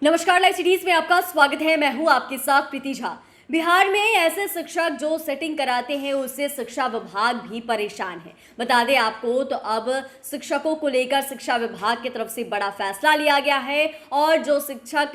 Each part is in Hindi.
नमस्कार, लाइव सीरीज में आपका स्वागत है। मैं हूं आपके साथ प्रीति झा। बिहार में ऐसे शिक्षक जो सेटिंग कराते हैं उससे शिक्षा विभाग भी परेशान है। बता दें आपको तो अब शिक्षकों को लेकर शिक्षा विभाग की तरफ से बड़ा फैसला लिया गया है और जो शिक्षक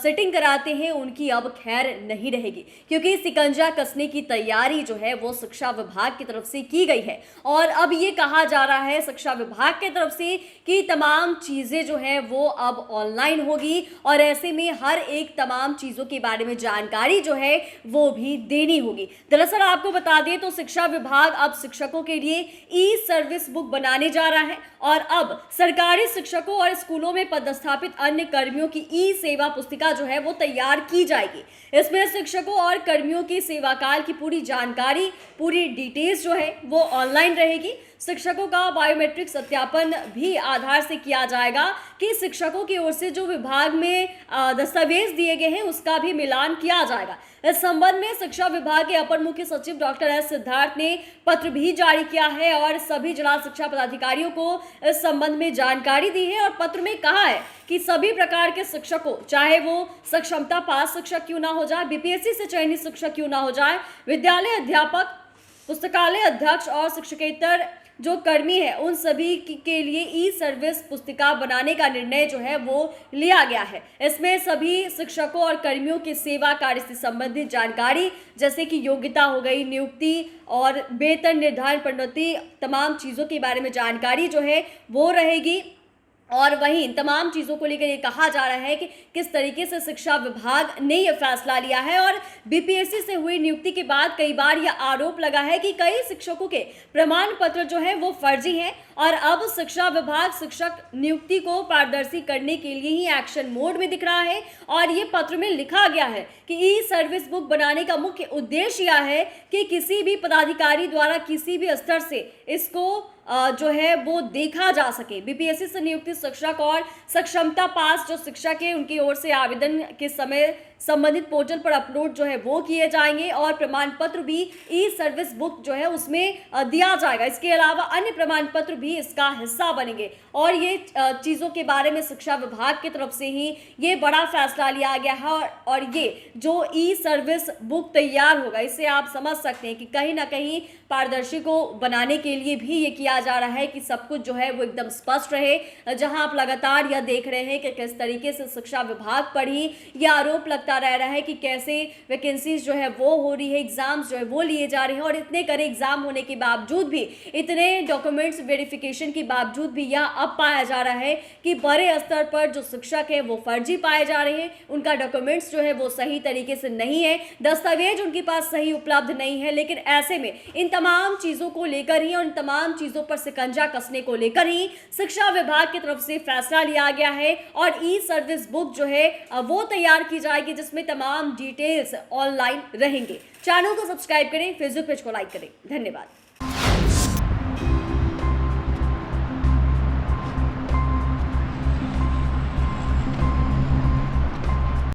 सेटिंग कराते हैं उनकी अब खैर नहीं रहेगी, क्योंकि शिकंजा कसने की तैयारी जो है वो शिक्षा विभाग की तरफ से की गई है। और अब ये कहा जा रहा है शिक्षा विभाग की तरफ से कि तमाम चीज़ें जो है वो अब ऑनलाइन होगी और ऐसे में हर एक तमाम चीज़ों के बारे में जानकारी जो है वो भी देनी होगी। दरअसल आपको बता दें तो शिक्षा विभाग अब शिक्षकों के लिए ई सर्विस बुक बनाने जा रहा है और अब सरकारी शिक्षकों और स्कूलों में पदस्थापित अन्य कर्मियों की ई सेवा पुस्तिका जो है वो तैयार की जाएगी। इसमें शिक्षकों और कर्मियों की सेवा काल की पूरी जानकारी, पूरी डिटेल्स जो है वो ऑनलाइन रहेगी। शिक्षकों का बायोमेट्रिक सत्यापन भी आधार से किया जाएगा कि शिक्षकों की ओर से जो विभाग में दस्तावेज दिए गए हैं उसका भी मिलान किया जाएगा। इस संबंध में शिक्षा विभाग के अपर मुख्य सचिव डॉक्टर एस सिद्धार्थ ने पत्र भी जारी किया है और सभी जिला शिक्षा पदाधिकारियों को इस संबंध में जानकारी दी है और पत्र में कहा है कि सभी प्रकार के शिक्षकों, चाहे वो सक्षमता पास शिक्षक क्यों ना हो जाए, बीपीएससी से चयनित शिक्षक क्यों ना हो जाए, विद्यालय अध्यापक, पुस्तकालय अध्यक्ष और शिक्षकेतर जो कर्मी है, उन सभी के लिए ई सर्विस पुस्तिका बनाने का निर्णय जो है वो लिया गया है। इसमें सभी शिक्षकों और कर्मियों की सेवा कार्य से संबंधित जानकारी जैसे कि योग्यता हो गई, नियुक्ति और वेतन निर्धारण, प्रोन्नति, तमाम चीज़ों के बारे में जानकारी जो है वो रहेगी। और वहीं इन तमाम चीज़ों को लेकर ये कहा जा रहा है कि किस तरीके से शिक्षा विभाग ने यह फैसला लिया है। और बीपीएससी से हुई नियुक्ति के बाद कई बार यह आरोप लगा है कि कई शिक्षकों के प्रमाण पत्र जो है वो फर्जी हैं और अब शिक्षा विभाग शिक्षक नियुक्ति को पारदर्शी करने के लिए ही एक्शन मोड में दिख रहा है। और ये पत्र में लिखा गया है कि ई सर्विस बुक बनाने का मुख्य उद्देश्य यह है कि किसी भी पदाधिकारी द्वारा किसी भी स्तर से इसको जो है वो देखा जा सके। बीपीएससी से नियुक्त शिक्षक और सक्षमता पास जो शिक्षक है उनकी ओर से आवेदन के समय संबंधित पोर्टल पर अपलोड जो है वो किए जाएंगे और प्रमाण पत्र भी ई सर्विस बुक जो है उसमें दिया जाएगा। इसके अलावा अन्य प्रमाण पत्र भी इसका हिस्सा बनेंगे और ये चीज़ों के बारे में शिक्षा विभाग की तरफ से ही ये बड़ा फैसला लिया गया है। और ये जो ई सर्विस बुक तैयार होगा इससे आप समझ सकते हैं कि कहीं ना कहीं पारदर्शी को बनाने के लिए भी ये किया जा रहा है कि सब कुछ जो है वो एकदम स्पष्ट रहे। जहां आप लगातार यह देख रहे हैं कि किस तरीके से शिक्षा विभाग पर ही यह आरोप लगता रह रहा है कि कैसे वैकेंसीज जो है वो हो रही है, एग्जाम्स जो है वो लिए जा रहे हैं और इतने करे एग्जाम होने के बावजूद भी, इतने डॉक्यूमेंट्स वेरिफिकेशन के बावजूद भी यह अब पाया जा रहा है कि बड़े स्तर पर जो शिक्षक है वो फर्जी पाए जा रहे हैं। उनका डॉक्यूमेंट्स जो है वो सही तरीके से नहीं है, दस्तावेज उनके पास सही उपलब्ध नहीं है। लेकिन ऐसे में इन तमाम चीज़ों को लेकर ही और इन तमाम चीज़ों पर शिकंजा कसने को लेकर ही शिक्षा विभाग की तरफ से फैसला लिया गया है और ई सर्विस बुक जो है वो तैयार की जाएगी जिसमें तमाम डिटेल्स ऑनलाइन रहेंगे। चैनल को सब्सक्राइब करें, फेसबुक पेज को लाइक करें। धन्यवाद।